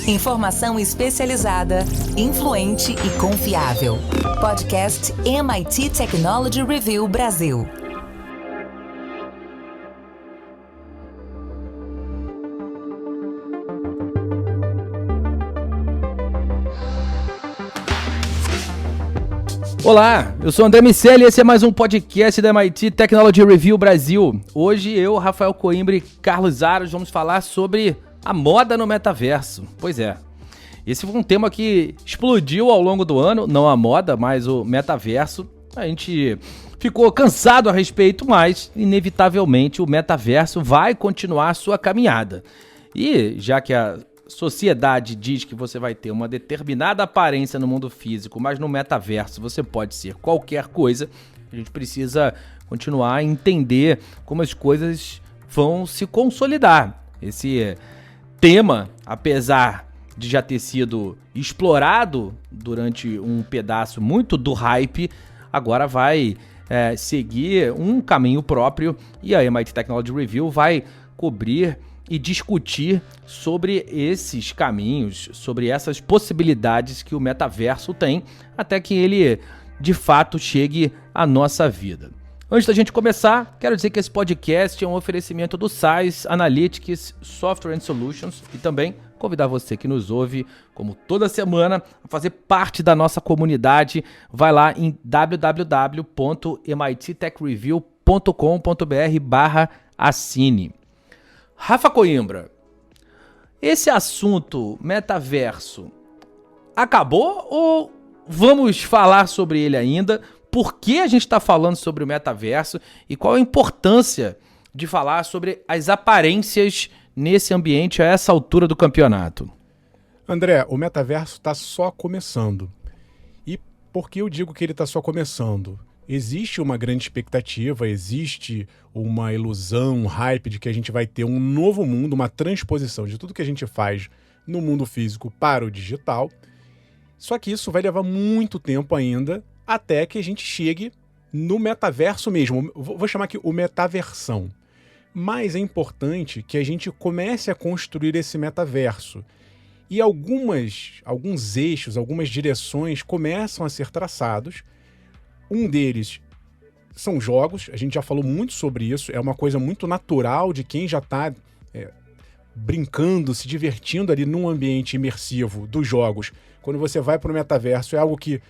Informação especializada, influente e confiável. Podcast MIT Technology Review Brasil. Olá, eu sou o André Miceli e esse é mais um podcast da MIT Technology Review Brasil. Hoje eu, Rafael Coimbra e Carlos Aros vamos falar sobre a moda no metaverso. Pois é, esse foi um tema que explodiu ao longo do ano, não a moda, mas o metaverso. A gente ficou cansado a respeito, mas inevitavelmente o metaverso vai continuar a sua caminhada. E já que a sociedade diz que você vai ter uma determinada aparência no mundo físico, mas no metaverso você pode ser qualquer coisa, a gente precisa continuar a entender como as coisas vão se consolidar. Esse tema, apesar de já ter sido explorado durante um pedaço muito do hype, agora vai seguir um caminho próprio e a MIT Technology Review vai cobrir e discutir sobre esses caminhos, sobre essas possibilidades que o metaverso tem, até que ele, de fato, chegue à nossa vida. Antes da gente começar, quero dizer que esse podcast é um oferecimento do SaaS Analytics Software and Solutions e também convidar você que nos ouve, como toda semana, a fazer parte da nossa comunidade. Vai lá em www.mittechreview.com.br/assine. Rafa Coimbra, esse assunto metaverso acabou ou vamos falar sobre ele ainda? Por que a gente está falando sobre o metaverso e qual a importância de falar sobre as aparências nesse ambiente a essa altura do campeonato? André, o metaverso está só começando. E por que eu digo que ele está só começando? Existe uma grande expectativa, existe uma ilusão, um hype de que a gente vai ter um novo mundo, uma transposição de tudo que a gente faz no mundo físico para o digital. Só que isso vai levar muito tempo ainda até que a gente chegue no metaverso mesmo. Vou chamar aqui o metaversão. Mas é importante que a gente comece a construir esse metaverso. E alguns eixos, algumas direções começam a ser traçados. Um deles são jogos, a gente já falou muito sobre isso, é uma coisa muito natural de quem já está brincando, se divertindo ali num ambiente imersivo dos jogos. Quando você vai para o metaverso, é algo que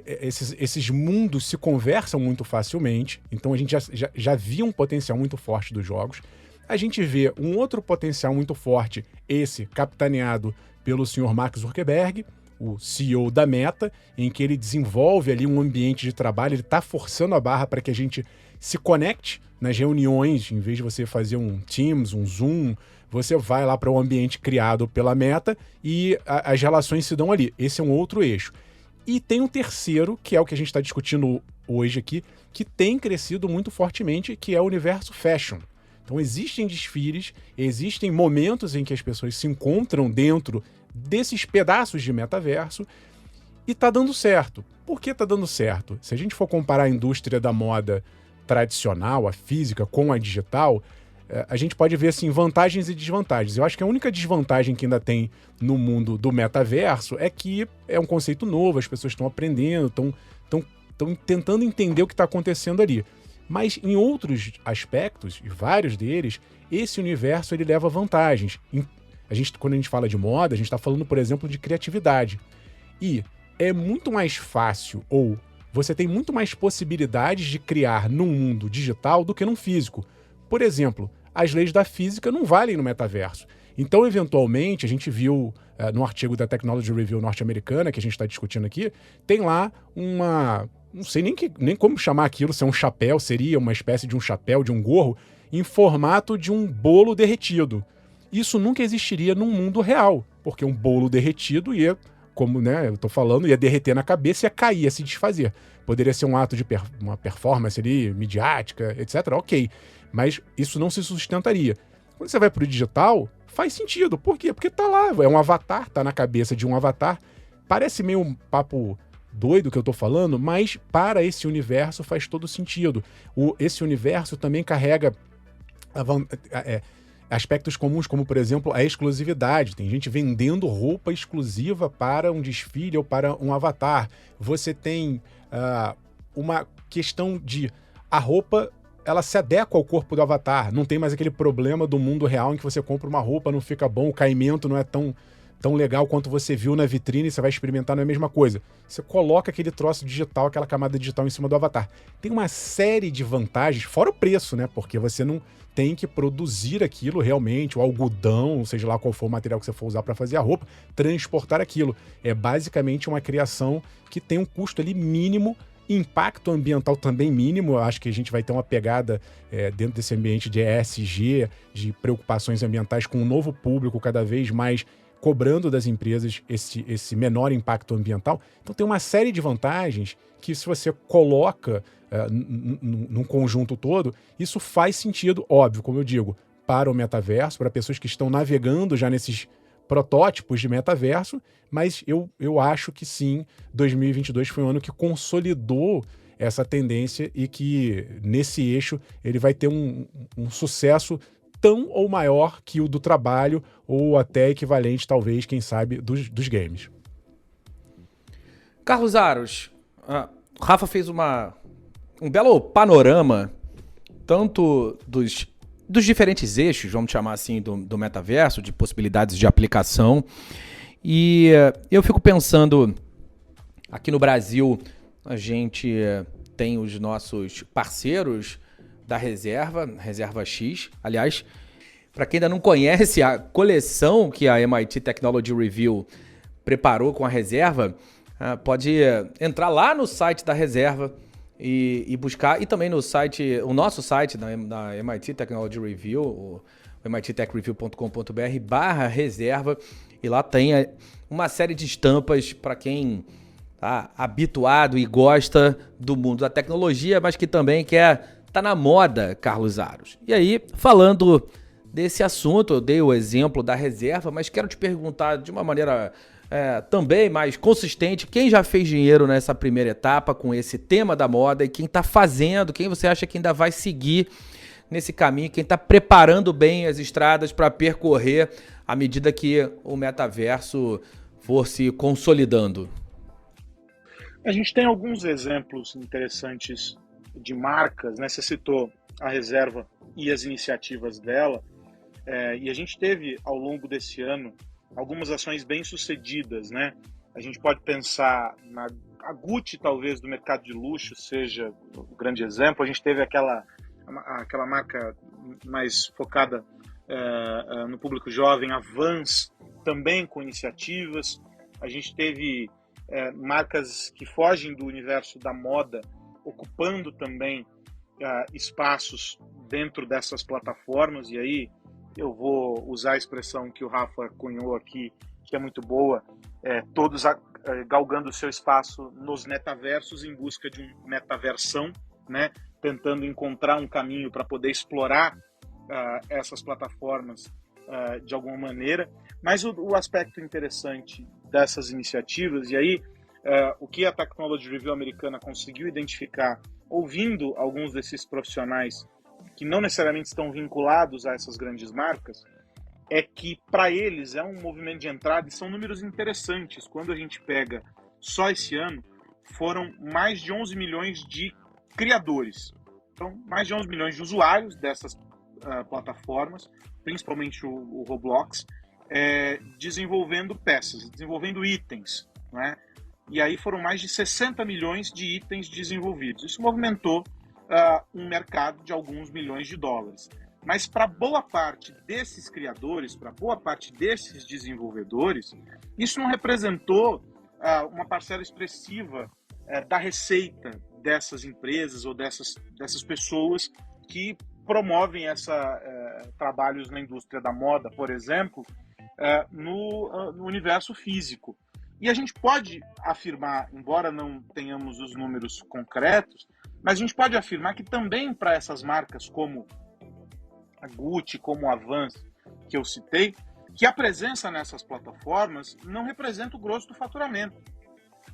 esses mundos se conversam muito facilmente, então a gente já via um potencial muito forte dos jogos. A gente vê um outro potencial muito forte, esse capitaneado pelo senhor Mark Zuckerberg, o CEO da Meta, em que ele desenvolve ali um ambiente de trabalho, ele está forçando a barra para que a gente se conecte nas reuniões, em vez de você fazer um Teams, um Zoom, você vai lá para um ambiente criado pela Meta e as relações se dão ali. Esse é um outro eixo. E tem um terceiro, que é o que a gente está discutindo hoje aqui, que tem crescido muito fortemente, que é o universo fashion. Então existem desfiles, existem momentos em que as pessoas se encontram dentro desses pedaços de metaverso e tá dando certo. Por que tá dando certo? Se a gente for comparar a indústria da moda tradicional, a física, com a digital, a gente pode ver assim, vantagens e desvantagens. Eu acho que a única desvantagem que ainda tem no mundo do metaverso é que é um conceito novo, as pessoas estão aprendendo, estão tentando entender o que está acontecendo ali. Mas em outros aspectos, e vários deles, esse universo ele leva vantagens. Quando a gente fala de moda, a gente está falando, por exemplo, de criatividade. E é muito mais fácil, ou você tem muito mais possibilidades de criar num mundo digital do que num físico. Por exemplo, as leis da física não valem no metaverso. Então, eventualmente, a gente viu no artigo da Technology Review norte-americana, que a gente está discutindo aqui, tem lá não sei nem como chamar aquilo, se é um chapéu, seria uma espécie de um chapéu, de um gorro, em formato de um bolo derretido. Isso nunca existiria num mundo real, porque um bolo derretido ia, como eu tô falando, ia derreter na cabeça e ia cair, ia se desfazer. Poderia ser um ato de uma performance ali, midiática, etc. Ok, mas isso não se sustentaria. Quando você vai pro digital, faz sentido. Por quê? Porque tá lá, é um avatar, tá na cabeça de um avatar. Parece meio um papo doido que eu tô falando, mas para esse universo faz todo sentido. Esse universo também carrega aspectos comuns, como, por exemplo, a exclusividade. Tem gente vendendo roupa exclusiva para um desfile ou para um avatar. Você tem uma questão de a roupa, ela se adequa ao corpo do avatar. Não tem mais aquele problema do mundo real em que você compra uma roupa, não fica bom, o caimento não é tão legal quanto você viu na vitrine, você vai experimentar, não é a mesma coisa. Você coloca aquele troço digital, aquela camada digital em cima do avatar. Tem uma série de vantagens, fora o preço, né? Porque você não tem que produzir aquilo realmente, o algodão, seja lá qual for o material que você for usar para fazer a roupa, transportar aquilo. É basicamente uma criação que tem um custo ali mínimo, impacto ambiental também mínimo. Eu acho que a gente vai ter uma pegada dentro desse ambiente de ESG, de preocupações ambientais com um novo público cada vez mais cobrando das empresas esse menor impacto ambiental. Então tem uma série de vantagens que, se você coloca num conjunto todo, isso faz sentido, óbvio, como eu digo, para o metaverso, para pessoas que estão navegando já nesses protótipos de metaverso, mas eu acho que sim, 2022 foi um ano que consolidou essa tendência e que, nesse eixo, ele vai ter um sucesso tão ou maior que o do trabalho, ou até equivalente, talvez, quem sabe, dos games. Carlos Aros, o Rafa fez um belo panorama, tanto dos diferentes eixos, vamos chamar assim, do metaverso, de possibilidades de aplicação. E eu fico pensando, aqui no Brasil, a gente tem os nossos parceiros da Reserva X. Aliás, para quem ainda não conhece a coleção que a MIT Technology Review preparou com a Reserva, pode entrar lá no site da Reserva e buscar, e também no site, o nosso site da MIT Technology Review, o mittechreview.com.br/reserva, e lá tem uma série de estampas para quem tá habituado e gosta do mundo da tecnologia, mas que também tá na moda, Carlos Aros. E aí, falando desse assunto, eu dei o exemplo da Reserva, mas quero te perguntar de uma maneira também mais consistente, quem já fez dinheiro nessa primeira etapa com esse tema da moda e quem está fazendo, quem você acha que ainda vai seguir nesse caminho, quem está preparando bem as estradas para percorrer à medida que o metaverso for se consolidando? A gente tem alguns exemplos interessantes de marcas, né? Você citou a Reserva e as iniciativas dela, e a gente teve ao longo desse ano algumas ações bem-sucedidas, né? A gente pode pensar a Gucci, talvez, do mercado de luxo seja o grande exemplo. A gente teve aquela marca mais focada no público jovem, a Vans, também com iniciativas. A gente teve marcas que fogem do universo da moda, ocupando também espaços dentro dessas plataformas, e aí eu vou usar a expressão que o Rafa cunhou aqui, que é muito boa, todos galgando o seu espaço nos metaversos em busca de uma metaversão, né? Tentando encontrar um caminho para poder explorar essas plataformas de alguma maneira. Mas o aspecto interessante dessas iniciativas, e aí o que a Technology Review americana conseguiu identificar, ouvindo alguns desses profissionais que não necessariamente estão vinculados a essas grandes marcas, é que para eles é um movimento de entrada e são números interessantes. Quando a gente pega só esse ano, foram mais de 11 milhões de criadores. Então, mais de 11 milhões de usuários dessas plataformas, principalmente o Roblox, desenvolvendo peças, desenvolvendo itens, né? E aí foram mais de 60 milhões de itens desenvolvidos. Isso movimentou um mercado de alguns milhões de dólares. Mas para boa parte desses criadores, para boa parte desses desenvolvedores, isso não representou uma parcela expressiva da receita dessas empresas ou dessas pessoas que promovem trabalhos na indústria da moda, por exemplo, no universo físico. E a gente pode afirmar, embora não tenhamos os números concretos, mas a gente pode afirmar que também para essas marcas como a Gucci, como a Vans, que eu citei, que a presença nessas plataformas não representa o grosso do faturamento,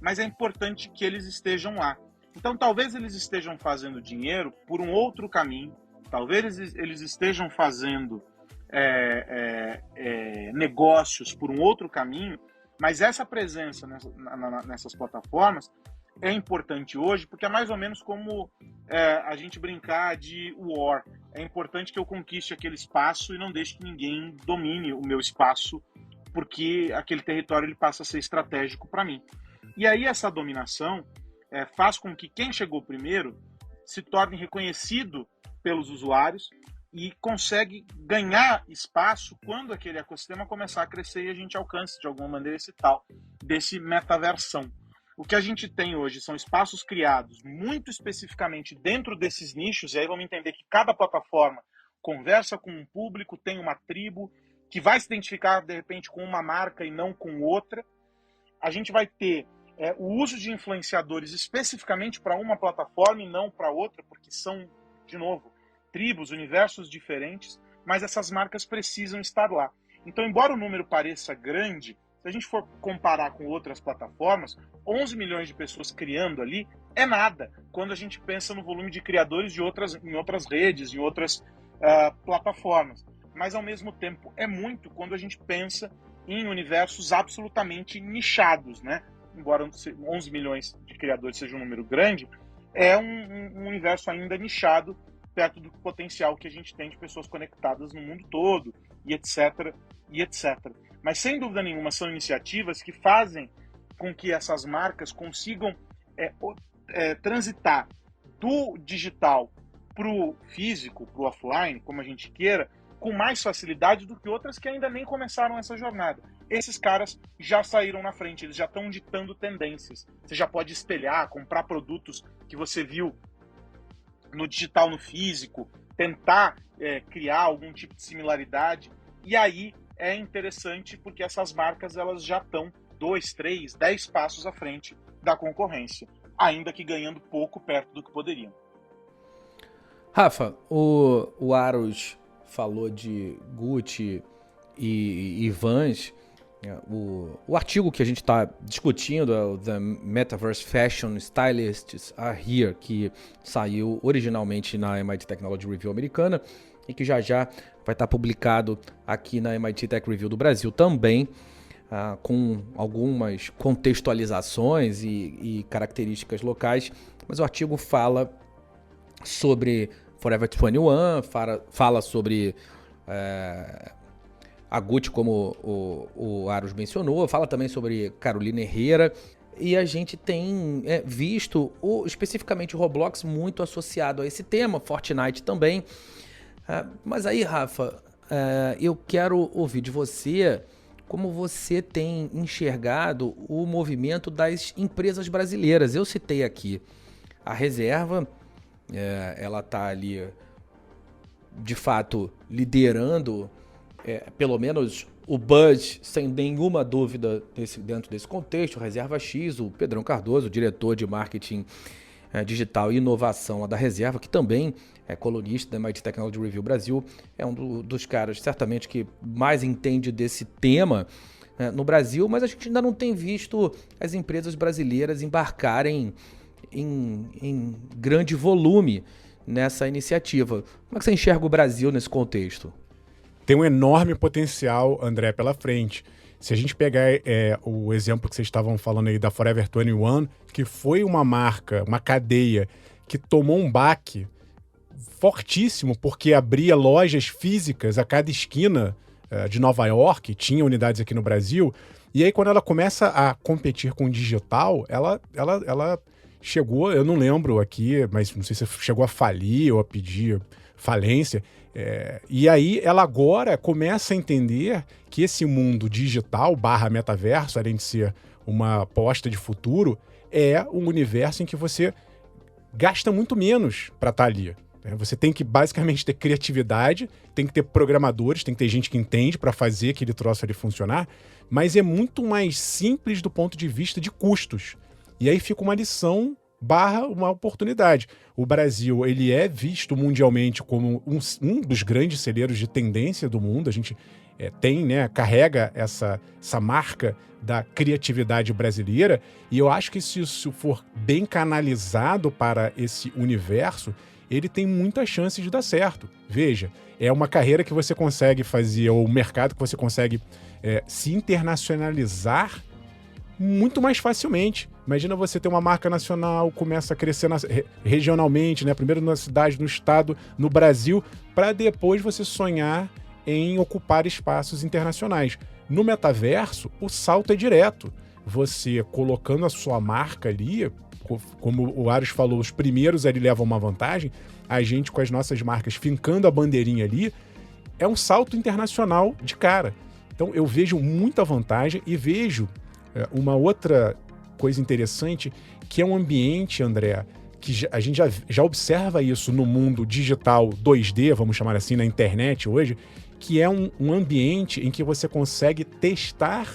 mas é importante que eles estejam lá. Então talvez eles estejam fazendo dinheiro por um outro caminho, talvez eles estejam fazendo negócios por um outro caminho, mas essa presença nessas plataformas é importante hoje, porque é mais ou menos como a gente brincar de war. É importante que eu conquiste aquele espaço e não deixe que ninguém domine o meu espaço, porque aquele território ele passa a ser estratégico para mim. E aí essa dominação faz com que quem chegou primeiro se torne reconhecido pelos usuários e consegue ganhar espaço quando aquele ecossistema começar a crescer e a gente alcance de alguma maneira esse tal desse metaversão. O que a gente tem hoje são espaços criados muito especificamente dentro desses nichos, e aí vamos entender que cada plataforma conversa com um público, tem uma tribo, que vai se identificar de repente com uma marca e não com outra. A gente vai ter o uso de influenciadores especificamente para uma plataforma e não para outra, porque são, de novo, tribos, universos diferentes, mas essas marcas precisam estar lá. Então, embora o número pareça grande, se a gente for comparar com outras plataformas, 11 milhões de pessoas criando ali é nada, quando a gente pensa no volume de criadores em outras redes, em outras plataformas. Mas, ao mesmo tempo, é muito quando a gente pensa em universos absolutamente nichados, né? Embora 11 milhões de criadores seja um número grande, é um universo ainda nichado, perto do potencial que a gente tem de pessoas conectadas no mundo todo, e etc, e etc. Mas, sem dúvida nenhuma, são iniciativas que fazem com que essas marcas consigam transitar do digital para o físico, para o offline, como a gente queira, com mais facilidade do que outras que ainda nem começaram essa jornada. Esses caras já saíram na frente, eles já estão ditando tendências. Você já pode espelhar, comprar produtos que você viu no digital, no físico, tentar criar algum tipo de similaridade. E aí é interessante porque essas marcas elas já estão 2, 3, 10 passos à frente da concorrência, ainda que ganhando pouco perto do que poderiam. Rafa, o Aros falou de Gucci e Vans. O artigo que a gente está discutindo é o The Metaverse Fashion Stylists Are Here, que saiu originalmente na MIT Technology Review americana e que já vai estar publicado aqui na MIT Tech Review do Brasil também, com algumas contextualizações e características locais. Mas o artigo fala sobre Forever 21, fala sobre a Gucci, como o Aros mencionou, fala também sobre Carolina Herrera, e a gente tem visto especificamente o Roblox muito associado a esse tema, Fortnite também. Mas aí, Rafa, eu quero ouvir de você como você tem enxergado o movimento das empresas brasileiras. Eu citei aqui a Reserva, ela está ali, de fato, liderando pelo menos o buzz, sem nenhuma dúvida, dentro desse contexto. Reserva X, o Pedrão Cardoso, diretor de marketing digital e inovação da Reserva, que também é colunista da MIT Technology Review Brasil, é um dos caras certamente que mais entende desse tema no Brasil, mas a gente ainda não tem visto as empresas brasileiras embarcarem em grande volume nessa iniciativa. Como é que você enxerga o Brasil nesse contexto? Tem um enorme potencial, André, pela frente. Se a gente pegar o exemplo que vocês estavam falando aí da Forever 21, que foi uma marca, uma cadeia que tomou um baque fortíssimo porque abria lojas físicas a cada esquina de Nova York, tinha unidades aqui no Brasil, e aí quando ela começa a competir com o digital, ela chegou, eu não lembro aqui, mas não sei se chegou a falir ou a pedir falência. E aí ela agora começa a entender que esse mundo digital / metaverso, além de ser uma aposta de futuro, é um universo em que você gasta muito menos para estar ali. Você tem que basicamente ter criatividade, tem que ter programadores, tem que ter gente que entende para fazer aquele troço ali funcionar, mas é muito mais simples do ponto de vista de custos. E aí fica uma lição / uma oportunidade. O Brasil, ele é visto mundialmente como um dos grandes celeiros de tendência do mundo. A gente carrega essa marca da criatividade brasileira, e eu acho que se isso for bem canalizado para esse universo, ele tem muita chance de dar certo. Veja, é uma carreira que você consegue fazer, ou um mercado que você consegue se internacionalizar muito mais facilmente. Imagina você ter uma marca nacional, começa a crescer regionalmente, né? Primeiro na cidade, no estado, no Brasil, para depois você sonhar em ocupar espaços internacionais. No metaverso, o salto é direto. Você colocando a sua marca ali, como o Aros falou, os primeiros ali levam uma vantagem, a gente com as nossas marcas fincando a bandeirinha ali, é um salto internacional de cara. Então eu vejo muita vantagem e vejo uma outra coisa interessante, que é um ambiente, André, que a gente já observa isso no mundo digital 2D, vamos chamar assim, na internet hoje, que é um ambiente em que você consegue testar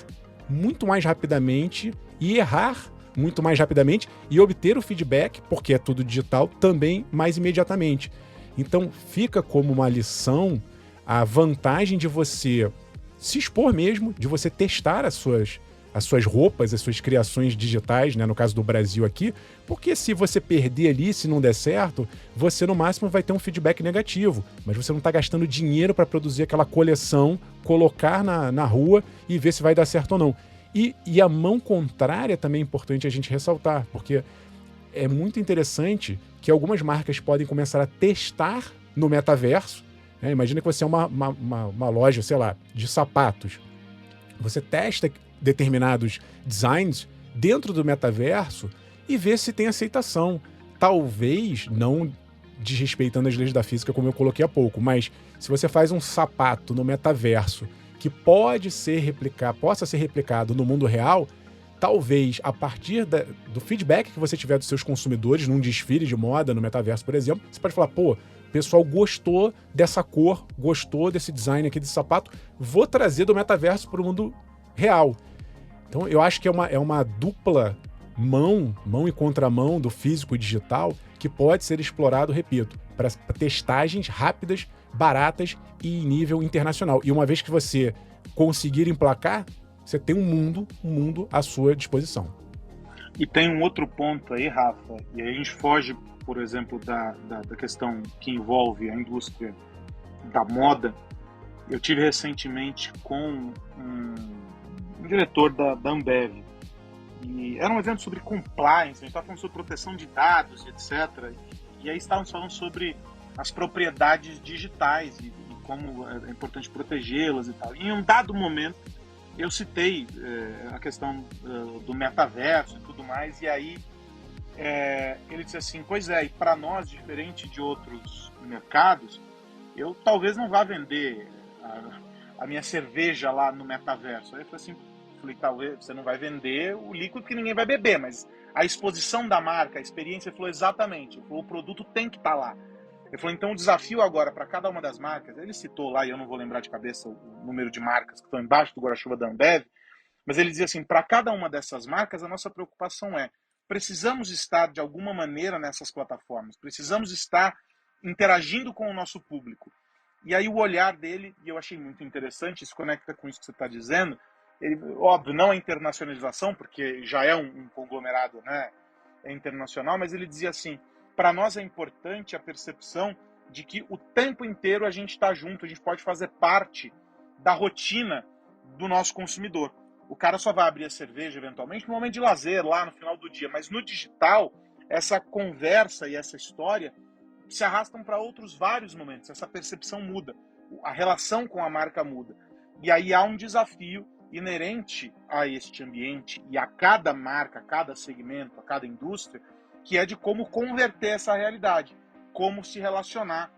muito mais rapidamente e errar muito mais rapidamente e obter o feedback, porque é tudo digital, também mais imediatamente. Então fica como uma lição a vantagem de você se expor mesmo, de você testar as suas roupas, as suas criações digitais, né, no caso do Brasil aqui, porque se você perder ali, se não der certo, você no máximo vai ter um feedback negativo, mas você não está gastando dinheiro para produzir aquela coleção, colocar na rua e ver se vai dar certo ou não. E a mão contrária também é importante a gente ressaltar, porque é muito interessante que algumas marcas podem começar a testar no metaverso. Né? Imagina que você é uma loja, sei lá, de sapatos. Você testa determinados designs dentro do metaverso e vê se tem aceitação. Talvez não desrespeitando as leis da física, como eu coloquei há pouco, mas se você faz um sapato no metaverso que possa ser replicado no mundo real, talvez a partir do feedback que você tiver dos seus consumidores num desfile de moda no metaverso, por exemplo, você pode falar, pô, o pessoal gostou dessa cor, gostou desse design aqui desse sapato, vou trazer do metaverso para o mundo real. Então eu acho que é uma dupla mão e contramão do físico e digital que pode ser explorado, repito, para testagens rápidas, baratas e em nível internacional. E uma vez que você conseguir emplacar, você tem um mundo à sua disposição. E tem um outro ponto aí, Rafa, e aí a gente foge, por exemplo, da questão que envolve a indústria da moda. Eu tive recentemente com um diretor da Ambev, e era um evento sobre compliance, a gente estava falando sobre proteção de dados, etc. E aí estávamos falando sobre as propriedades digitais e como é importante protegê-las e tal. E em um dado momento, eu citei a questão do metaverso e tudo mais, e aí ele disse assim, pois é, e para nós, diferente de outros mercados, eu talvez não vá vender a minha cerveja lá no metaverso. Aí eu falei, talvez você não vai vender o líquido que ninguém vai beber, mas a exposição da marca, a experiência, ele falou exatamente, ele falou, o produto tem que estar lá. Ele falou, então o desafio agora para cada uma das marcas, ele citou lá, e eu não vou lembrar de cabeça o número de marcas que estão embaixo do guarda-chuva da Ambev, mas ele dizia assim, para cada uma dessas marcas, a nossa preocupação é, precisamos estar de alguma maneira nessas plataformas, precisamos estar interagindo com o nosso público. E aí o olhar dele, e eu achei muito interessante, isso conecta com isso que você está dizendo, ele, óbvio, não a internacionalização, porque já é um conglomerado, né, internacional, mas ele dizia assim, para nós é importante a percepção de que o tempo inteiro a gente está junto, a gente pode fazer parte da rotina do nosso consumidor. O cara só vai abrir a cerveja, eventualmente, no momento de lazer, lá no final do dia, mas no digital, essa conversa e essa história se arrastam para outros vários momentos, essa percepção muda, a relação com a marca muda. E aí há um desafio inerente a este ambiente e a cada marca, a cada segmento, a cada indústria, que é de como converter essa realidade, como se relacionar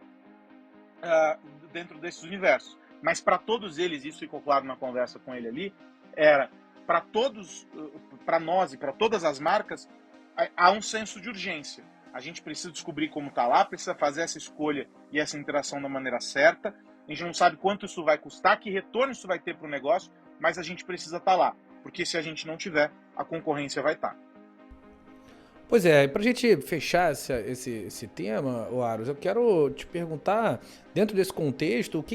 dentro desses universos. Mas para todos eles, isso ficou claro na conversa com ele ali, era para todos, para nós e para todas as marcas, há um senso de urgência. A gente precisa descobrir como está lá, precisa fazer essa escolha e essa interação da maneira certa. A gente não sabe quanto isso vai custar, que retorno isso vai ter para o negócio, mas a gente precisa estar lá, porque se a gente não tiver, a concorrência vai estar. Pois é, para a gente fechar esse tema, Aros, eu quero te perguntar, dentro desse contexto,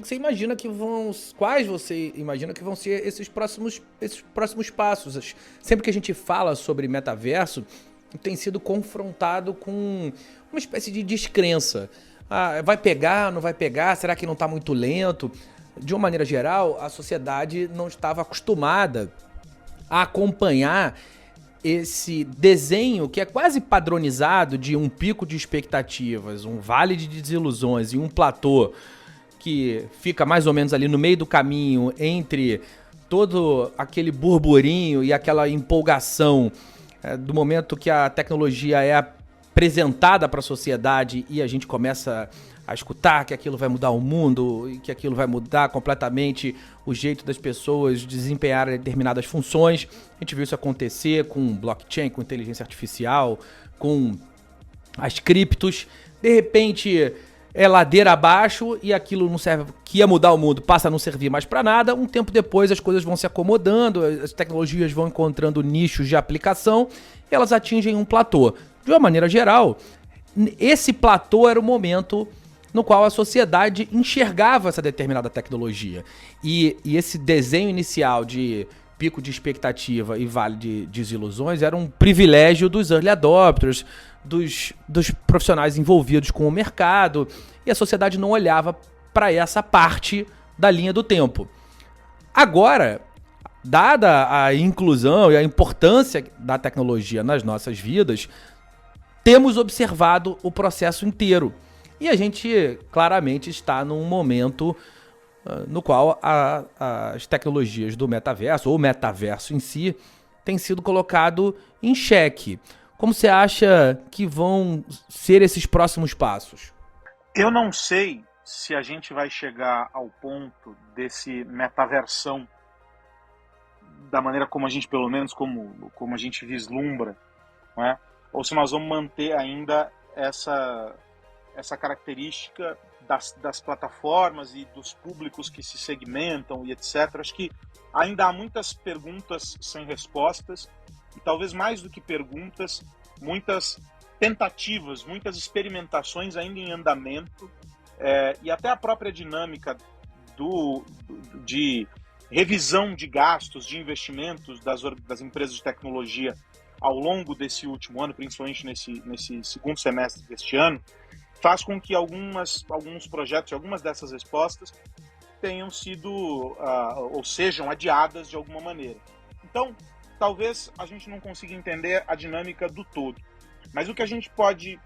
quais você imagina que vão ser esses próximos passos? Sempre que a gente fala sobre metaverso, tem sido confrontado com uma espécie de descrença. Vai pegar, não vai pegar? Será que não está muito lento? De uma maneira geral, a sociedade não estava acostumada a acompanhar esse desenho que é quase padronizado de um pico de expectativas, um vale de desilusões e um platô que fica mais ou menos ali no meio do caminho entre todo aquele burburinho e aquela empolgação do momento que a tecnologia é apresentada para a sociedade e a gente começa a escutar que aquilo vai mudar o mundo e que aquilo vai mudar completamente o jeito das pessoas desempenharem determinadas funções. A gente viu isso acontecer com blockchain, com inteligência artificial, com as criptos. De repente é ladeira abaixo e aquilo não serve, que ia mudar o mundo passa a não servir mais para nada. Um tempo depois as coisas vão se acomodando, as tecnologias vão encontrando nichos de aplicação e elas atingem um platô. De uma maneira geral, esse platô era o momento no qual a sociedade enxergava essa determinada tecnologia. E esse desenho inicial de pico de expectativa e vale de desilusões era um privilégio dos early adopters, dos profissionais envolvidos com o mercado, e a sociedade não olhava para essa parte da linha do tempo. Agora, dada a inclusão e a importância da tecnologia nas nossas vidas, temos observado o processo inteiro. E a gente claramente está num momento no qual as tecnologias do metaverso, ou o metaverso em si, tem sido colocado em xeque. Como você acha que vão ser esses próximos passos? Eu não sei se a gente vai chegar ao ponto desse metaversão da maneira como a gente, pelo menos, como a gente vislumbra, não é? Ou se nós vamos manter ainda essa característica das plataformas e dos públicos que se segmentam e etc. Acho que ainda há muitas perguntas sem respostas e talvez mais do que perguntas, muitas tentativas, muitas experimentações ainda em andamento e até a própria dinâmica de revisão de gastos, de investimentos das empresas de tecnologia ao longo desse último ano, principalmente nesse segundo semestre deste ano, faz com que alguns projetos, algumas dessas respostas tenham sido ou sejam adiadas de alguma maneira. Então, talvez a gente não consiga entender a dinâmica do todo, mas o que a gente pode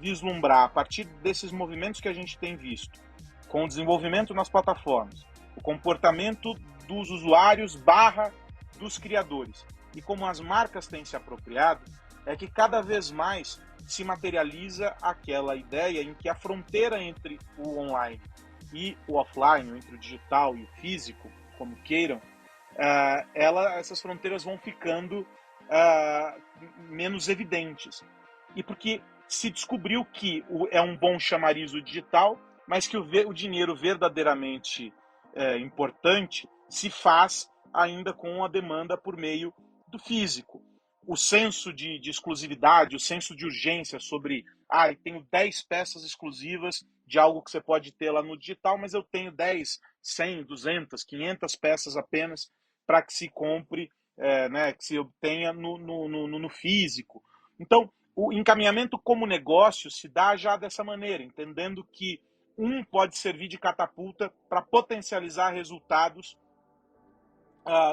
vislumbrar a partir desses movimentos que a gente tem visto, com o desenvolvimento nas plataformas, o comportamento dos usuários / dos criadores, e como as marcas têm se apropriado, é que cada vez mais se materializa aquela ideia em que a fronteira entre o online e o offline, entre o digital e o físico, como queiram, essas fronteiras vão ficando menos evidentes. E porque se descobriu que é um bom chamariz o digital, mas que o dinheiro verdadeiramente importante se faz ainda com a demanda por meio do físico. O senso de exclusividade, o senso de urgência sobre eu tenho 10 peças exclusivas de algo que você pode ter lá no digital, mas eu tenho 10, 100, 200, 500 peças apenas para que se compre, que se obtenha no físico. Então, o encaminhamento como negócio se dá já dessa maneira, entendendo que um pode servir de catapulta para potencializar resultados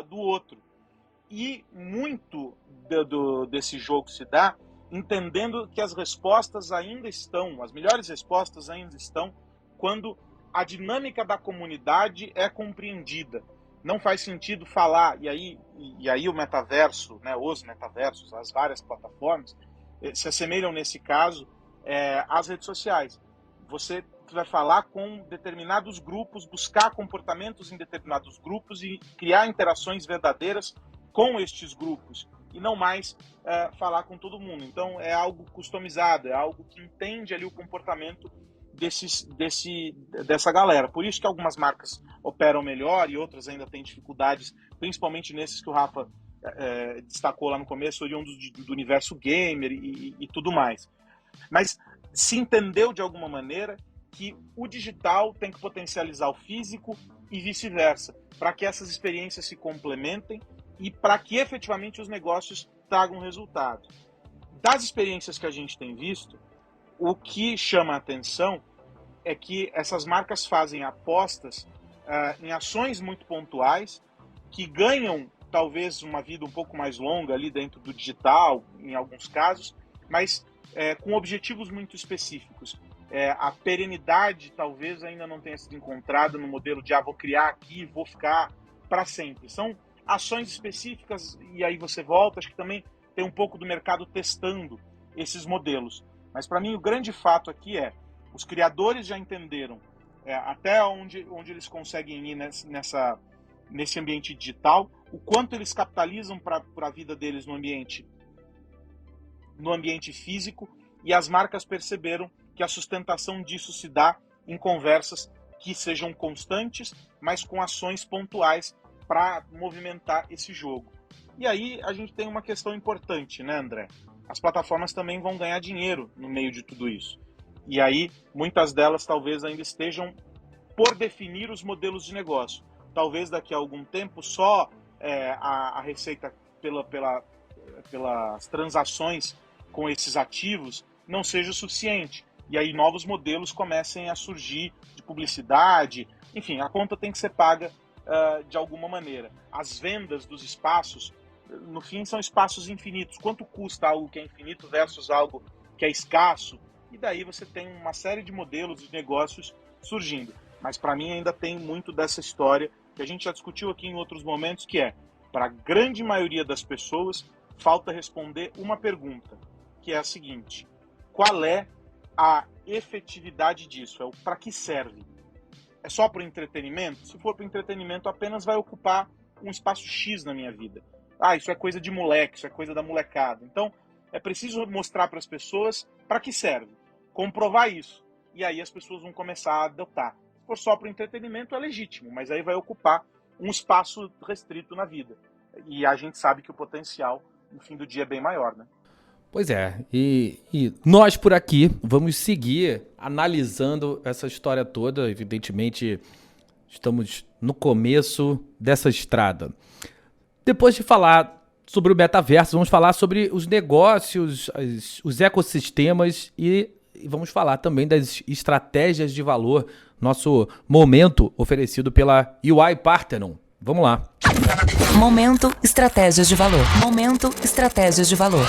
do outro. E muito desse jogo se dá entendendo que as respostas ainda estão, as melhores respostas ainda estão quando a dinâmica da comunidade é compreendida. Não faz sentido falar, e aí o metaverso, os metaversos, as várias plataformas, se assemelham nesse caso às redes sociais. Você vai falar com determinados grupos, buscar comportamentos em determinados grupos e criar interações verdadeiras com estes grupos, e não mais falar com todo mundo. Então é algo customizado, é algo que entende ali o comportamento dessa galera. Por isso que algumas marcas operam melhor e outras ainda têm dificuldades, principalmente nesses que o Rafa destacou lá no começo, oriundos do universo gamer e tudo mais. Mas se entendeu de alguma maneira que o digital tem que potencializar o físico e vice-versa, para que essas experiências se complementem e para que efetivamente os negócios tragam resultado. Das experiências que a gente tem visto, o que chama a atenção é que essas marcas fazem apostas em ações muito pontuais que ganham talvez uma vida um pouco mais longa ali dentro do digital, em alguns casos, mas com objetivos muito específicos. A perenidade talvez ainda não tenha sido encontrada no modelo de vou criar aqui e vou ficar para sempre. São ações específicas e aí você volta, acho que também tem um pouco do mercado testando esses modelos. Mas para mim o grande fato aqui os criadores já entenderam até onde eles conseguem ir nesse ambiente digital, o quanto eles capitalizam para a vida deles no ambiente físico, e as marcas perceberam que a sustentação disso se dá em conversas que sejam constantes, mas com ações pontuais para movimentar esse jogo. E aí a gente tem uma questão importante, né, André? As plataformas também vão ganhar dinheiro no meio de tudo isso. E aí, muitas delas talvez ainda estejam por definir os modelos de negócio. Talvez daqui a algum tempo só a receita pelas transações com esses ativos não seja o suficiente. E aí novos modelos comecem a surgir de publicidade. Enfim, a conta tem que ser paga de alguma maneira. As vendas dos espaços, no fim, são espaços infinitos. Quanto custa algo que é infinito versus algo que é escasso? E daí você tem uma série de modelos de negócios surgindo. Mas para mim ainda tem muito dessa história que a gente já discutiu aqui em outros momentos, que para a grande maioria das pessoas, falta responder uma pergunta, que é a seguinte: qual é a efetividade disso? Para que serve? É só para o entretenimento? Se for para o entretenimento, apenas vai ocupar um espaço X na minha vida. Isso é coisa de moleque, isso é coisa da molecada. Então, é preciso mostrar para as pessoas para que serve, comprovar isso. E aí as pessoas vão começar a adotar. Se for só para o entretenimento, é legítimo, mas aí vai ocupar um espaço restrito na vida. E a gente sabe que o potencial, no fim do dia, é bem maior, né? Pois é, e nós por aqui vamos seguir analisando essa história toda. Evidentemente, estamos no começo dessa estrada. Depois de falar sobre o metaverso, vamos falar sobre os negócios, os ecossistemas e vamos falar também das estratégias de valor, nosso momento oferecido pela UI Parthenon. Vamos lá. Momento Estratégias de Valor. Momento Estratégias de Valor.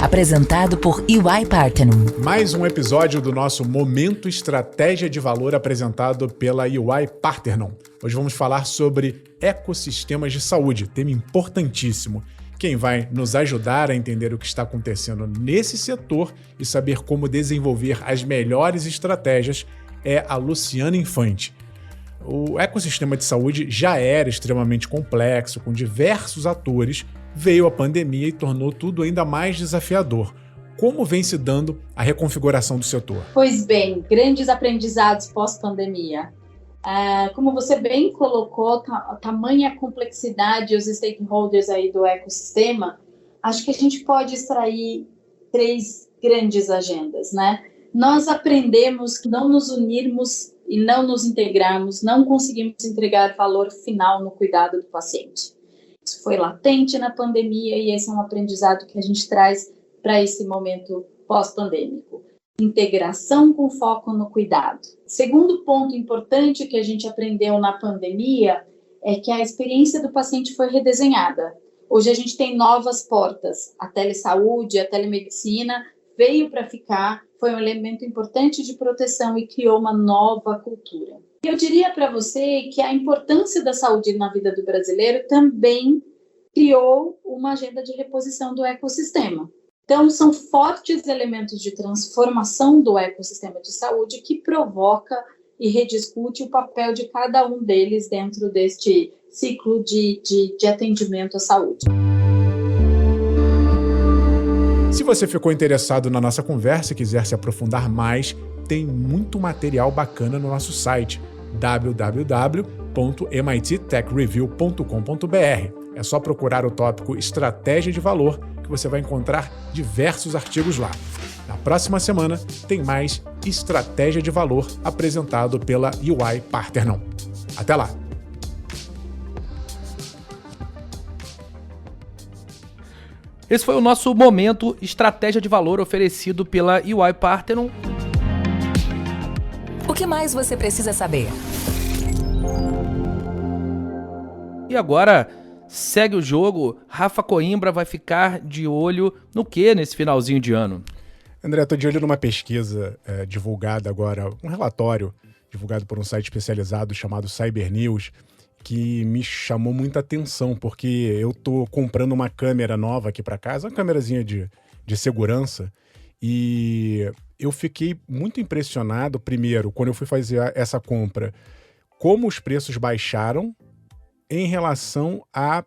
Apresentado por UI Parthenon. Mais um episódio do nosso Momento Estratégia de Valor apresentado pela UI Parthenon. Hoje vamos falar sobre ecossistemas de saúde, tema importantíssimo. Quem vai nos ajudar a entender o que está acontecendo nesse setor e saber como desenvolver as melhores estratégias é a Luciana Infante. O ecossistema de saúde já era extremamente complexo, com diversos atores. Veio a pandemia e tornou tudo ainda mais desafiador. Como vem se dando a reconfiguração do setor? Pois bem, grandes aprendizados pós-pandemia. Como você bem colocou, tamanha complexidade e os stakeholders aí do ecossistema, acho que a gente pode extrair 3 grandes agendas, né? Nós aprendemos que não nos unirmos e não nos integrarmos, não conseguimos entregar valor final no cuidado do paciente. Isso foi latente na pandemia e esse é um aprendizado que a gente traz para esse momento pós-pandêmico. Integração com foco no cuidado. Segundo ponto importante que a gente aprendeu na pandemia é que a experiência do paciente foi redesenhada. Hoje a gente tem novas portas. A telesaúde, a telemedicina veio para ficar, foi um elemento importante de proteção e criou uma nova cultura. Eu diria para você que a importância da saúde na vida do brasileiro também criou uma agenda de reposição do ecossistema. Então, são fortes elementos de transformação do ecossistema de saúde que provoca e rediscute o papel de cada um deles dentro deste ciclo de atendimento à saúde. Se você ficou interessado na nossa conversa e quiser se aprofundar mais, tem muito material bacana no nosso site www.mittechreview.com.br. É só procurar o tópico Estratégia de Valor que você vai encontrar diversos artigos lá. Na próxima semana tem mais Estratégia de Valor apresentado pela UI Parthenon. Até lá! Esse foi o nosso momento estratégia de valor oferecido pela EY Parthenon. O que mais você precisa saber? E agora, segue o jogo. Rafa Coimbra vai ficar de olho no que nesse finalzinho de ano? André, estou de olho numa pesquisa divulgada agora, um relatório divulgado por um site especializado chamado Cyber News, que me chamou muita atenção, porque eu estou comprando uma câmera nova aqui para casa, uma câmerazinha de segurança, e eu fiquei muito impressionado, primeiro, quando eu fui fazer essa compra, como os preços baixaram em relação à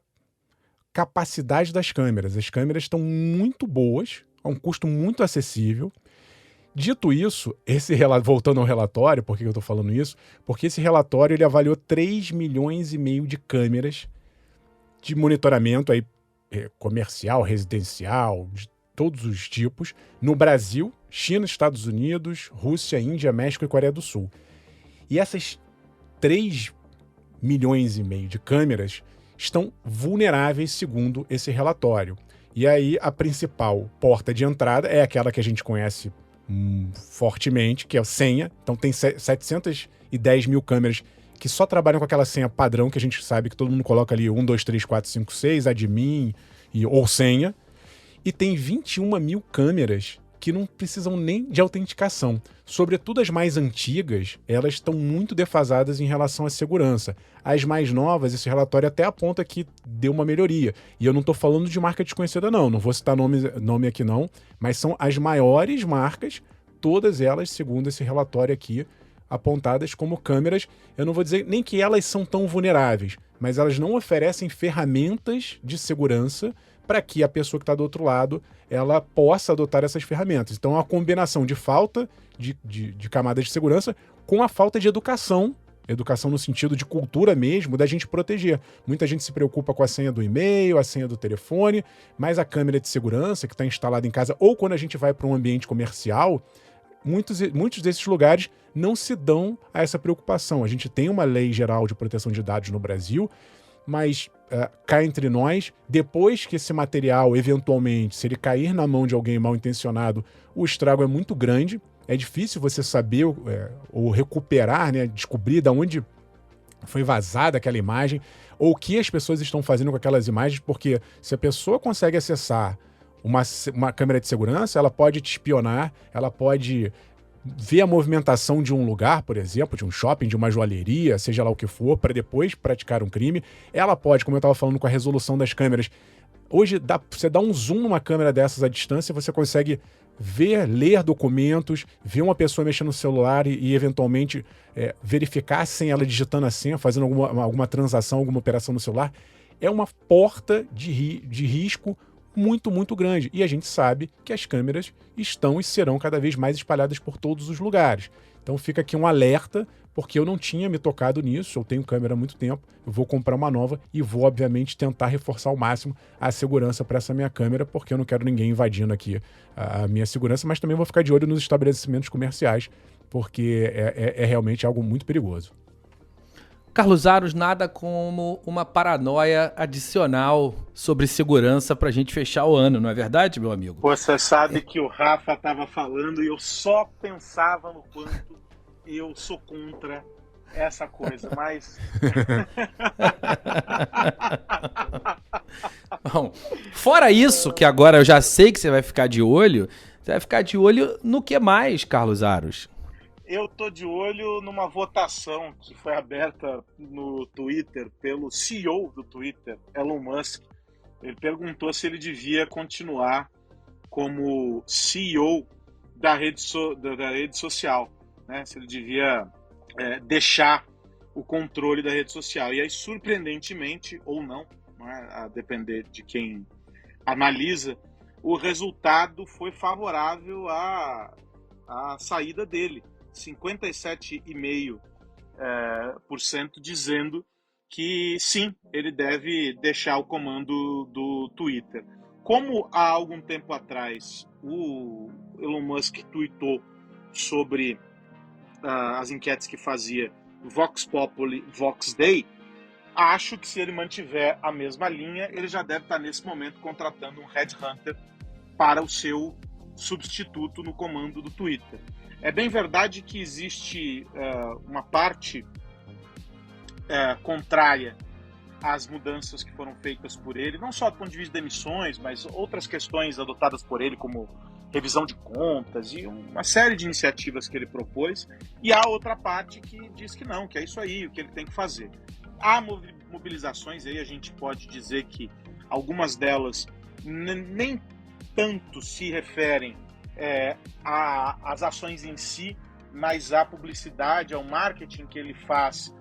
capacidade das câmeras. As câmeras estão muito boas, a um custo muito acessível. Dito isso, voltando ao relatório, por que eu estou falando isso? Porque esse relatório ele avaliou 3,5 milhões de câmeras de monitoramento aí, comercial, residencial, de todos os tipos, no Brasil, China, Estados Unidos, Rússia, Índia, México e Coreia do Sul. E essas 3,5 milhões de câmeras estão vulneráveis, segundo esse relatório. E aí a principal porta de entrada é aquela que a gente conhece fortemente, que é a senha. Então tem 710 mil câmeras que só trabalham com aquela senha padrão que a gente sabe que todo mundo coloca ali 1, 2, 3, 4, 5, 6, admin ou senha. E tem 21 mil câmeras que não precisam nem de autenticação. Sobretudo as mais antigas, elas estão muito defasadas em relação à segurança. As mais novas, esse relatório até aponta que deu uma melhoria. E eu não estou falando de marca desconhecida não vou citar nome aqui não, mas são as maiores marcas, todas elas, segundo esse relatório aqui, apontadas como câmeras. Eu não vou dizer nem que elas são tão vulneráveis, mas elas não oferecem ferramentas de segurança para que a pessoa que está do outro lado ela possa adotar essas ferramentas. Então é uma combinação de falta de camadas de segurança com a falta de educação no sentido de cultura mesmo, da gente proteger. Muita gente se preocupa com a senha do e-mail, a senha do telefone, mas a câmera de segurança que está instalada em casa, ou quando a gente vai para um ambiente comercial, muitos desses lugares não se dão a essa preocupação. A gente tem uma lei geral de proteção de dados no Brasil, mas cá entre nós, depois que esse material, eventualmente, se ele cair na mão de alguém mal intencionado, o estrago é muito grande, é difícil você saber ou recuperar, né, descobrir de onde foi vazada aquela imagem, ou o que as pessoas estão fazendo com aquelas imagens, porque se a pessoa consegue acessar uma câmera de segurança, ela pode te espionar, ela pode ver a movimentação de um lugar, por exemplo, de um shopping, de uma joalheria, seja lá o que for, para depois praticar um crime. Ela pode, como eu estava falando com a resolução das câmeras, hoje você dá um zoom numa câmera dessas à distância, você consegue ler documentos, ver uma pessoa mexendo no celular e eventualmente verificar sem ela digitando a senha, fazendo alguma transação, alguma operação no celular. É uma porta de risco muito, muito grande. E a gente sabe que as câmeras estão e serão cada vez mais espalhadas por todos os lugares. Então fica aqui um alerta, porque eu não tinha me tocado nisso, eu tenho câmera há muito tempo, eu vou comprar uma nova e vou, obviamente, tentar reforçar ao máximo a segurança para essa minha câmera, porque eu não quero ninguém invadindo aqui a minha segurança, mas também vou ficar de olho nos estabelecimentos comerciais, porque é realmente algo muito perigoso. Carlos Aros, nada como uma paranoia adicional sobre segurança pra gente fechar o ano, não é verdade, meu amigo? Você sabe que o Rafa estava falando e eu só pensava no quanto eu sou contra essa coisa, mas... Bom, fora isso, que agora eu já sei que você vai ficar de olho, você vai ficar de olho no que mais, Carlos Aros? Eu tô de olho numa votação que foi aberta no Twitter pelo CEO do Twitter, Elon Musk. Ele perguntou se ele devia continuar como CEO da rede social, né? Se ele devia deixar o controle da rede social. E aí, surpreendentemente, ou não, a depender de quem analisa, o resultado foi favorável à saída dele. 57,5% dizendo que sim, ele deve deixar o comando do Twitter. Como há algum tempo atrás o Elon Musk tweetou sobre as enquetes que fazia Vox Populi, Vox Day, Acho que se ele mantiver a mesma linha, ele já deve estar nesse momento contratando um headhunter para o seu substituto no comando do Twitter. É bem verdade que existe uma parte contrária às mudanças que foram feitas por ele, não só do ponto de vista de demissões, mas outras questões adotadas por ele, como revisão de contas e uma série de iniciativas que ele propôs, e há outra parte que diz que não, que é isso aí, o que ele tem que fazer. Há mobilizações aí, a gente pode dizer que algumas delas nem tanto se referem às ações em si, mas à publicidade, ao marketing que ele faz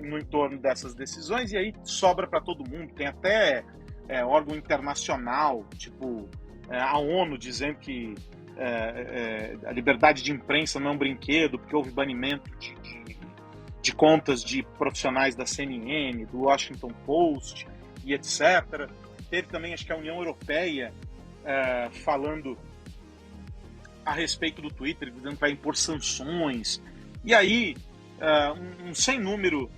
no entorno dessas decisões, e aí sobra para todo mundo. Tem até órgão internacional, tipo a ONU, dizendo que a liberdade de imprensa não é um brinquedo, porque houve banimento de contas de profissionais da CNN, do Washington Post e etc. Teve também, acho que a União Europeia falando a respeito do Twitter, dizendo que vai impor sanções. E aí, um sem número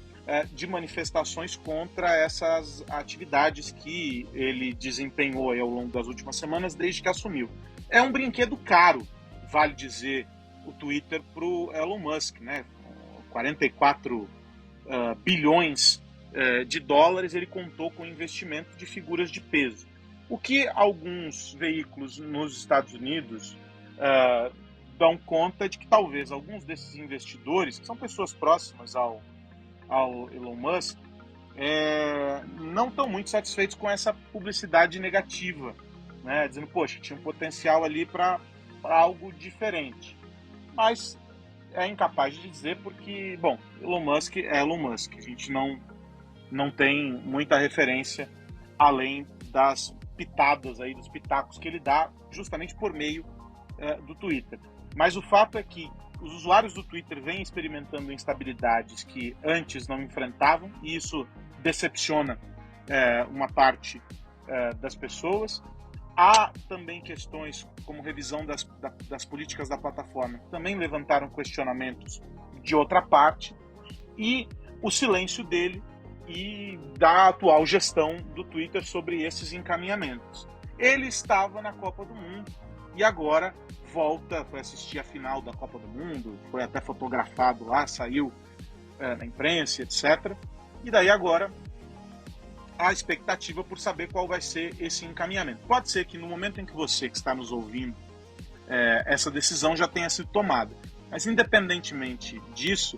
de manifestações contra essas atividades que ele desempenhou aí ao longo das últimas semanas, desde que assumiu. É um brinquedo caro, vale dizer, o Twitter para o Elon Musk, né? 44 bilhões de dólares ele contou com investimento de figuras de peso. O que alguns veículos nos Estados Unidos dão conta de que talvez alguns desses investidores, que são pessoas próximas ao Elon Musk, não estão muito satisfeitos com essa publicidade negativa, né? Dizendo, poxa, tinha um potencial ali para algo diferente. Mas é incapaz de dizer porque, bom, Elon Musk é Elon Musk. A gente não tem muita referência além das pitadas aí, dos pitacos que ele dá justamente por meio do Twitter. Mas o fato é que os usuários do Twitter vêm experimentando instabilidades que antes não enfrentavam, e isso decepciona uma parte das pessoas. Há também questões como revisão das políticas da plataforma, que também levantaram questionamentos de outra parte, e o silêncio dele e da atual gestão do Twitter sobre esses encaminhamentos. Ele estava na Copa do Mundo e agora volta, foi assistir a final da Copa do Mundo, foi até fotografado lá, saiu na imprensa, etc. E daí agora a expectativa por saber qual vai ser esse encaminhamento. Pode ser que no momento em que você que está nos ouvindo, essa decisão já tenha sido tomada. Mas independentemente disso,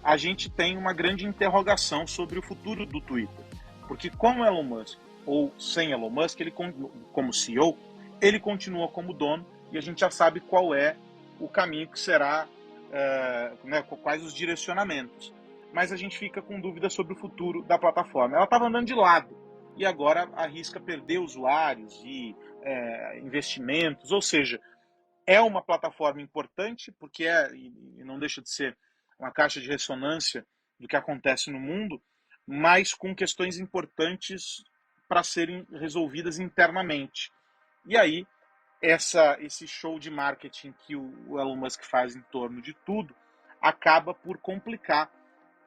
a gente tem uma grande interrogação sobre o futuro do Twitter. Porque com Elon Musk, ou sem Elon Musk, ele como CEO, ele continua como dono, e a gente já sabe qual é o caminho que será, quais os direcionamentos. Mas a gente fica com dúvidas sobre o futuro da plataforma. Ela estava andando de lado e agora arrisca perder usuários e investimentos, ou seja, é uma plataforma importante porque e não deixa de ser uma caixa de ressonância do que acontece no mundo, mas com questões importantes para serem resolvidas internamente. E aí, esse show de marketing que o Elon Musk faz em torno de tudo acaba por complicar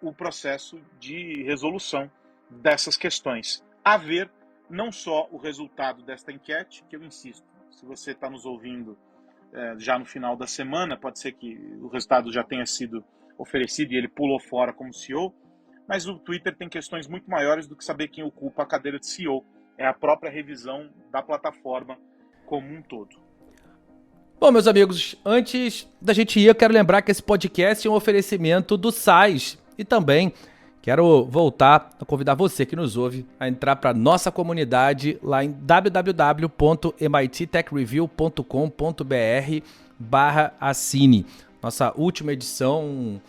o processo de resolução dessas questões. A ver não só o resultado desta enquete, que eu insisto, se você está nos ouvindo já no final da semana, pode ser que o resultado já tenha sido oferecido e ele pulou fora como CEO, mas o Twitter tem questões muito maiores do que saber quem ocupa a cadeira de CEO. É a própria revisão da plataforma como um todo. Bom, meus amigos, antes da gente ir, eu quero lembrar que esse podcast é um oferecimento do SAIS. E também quero voltar a convidar você que nos ouve a entrar para a nossa comunidade lá em www.mittechreview.com.br/assine. Nossa última edição,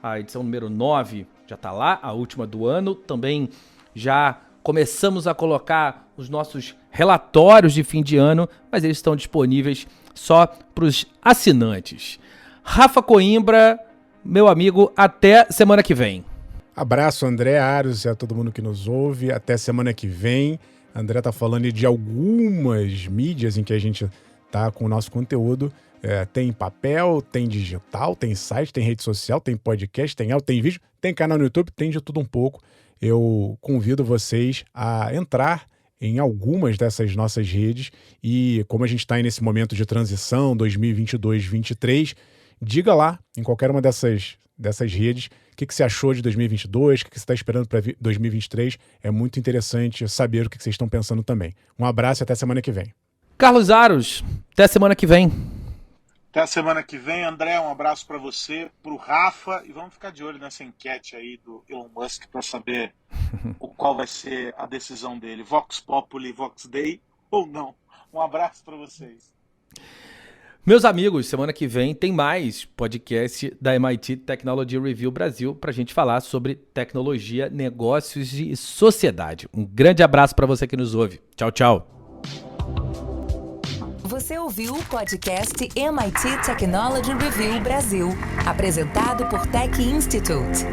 a edição número 9, já está lá, a última do ano. Também já começamos a colocar os nossos relatórios de fim de ano, mas eles estão disponíveis só para os assinantes. Rafa Coimbra, meu amigo, até semana que vem. Abraço, André Aros, e a todo mundo que nos ouve. Até semana que vem. André tá falando de algumas mídias em que a gente tá? Com o nosso conteúdo. Tem papel, tem digital, tem site, tem rede social, tem podcast, tem áudio, tem vídeo, tem canal no YouTube, tem de tudo um pouco. Eu convido vocês a entrar em algumas dessas nossas redes e como a gente está nesse momento de transição 2022-2023, diga lá em qualquer uma dessas redes o que você achou de 2022, o que você está esperando para 2023. É muito interessante saber o que vocês estão pensando também. Um abraço e até semana que vem. Carlos Aros, até semana que vem. Até a semana que vem, André, um abraço para você, para o Rafa, e vamos ficar de olho nessa enquete aí do Elon Musk para saber qual vai ser a decisão dele, Vox Populi, Vox Dei ou não. Um abraço para vocês. Meus amigos, semana que vem tem mais podcast da MIT Technology Review Brasil para a gente falar sobre tecnologia, negócios e sociedade. Um grande abraço para você que nos ouve. Tchau, tchau. Você ouviu o podcast MIT Technology Review Brasil, apresentado por Tech Institute.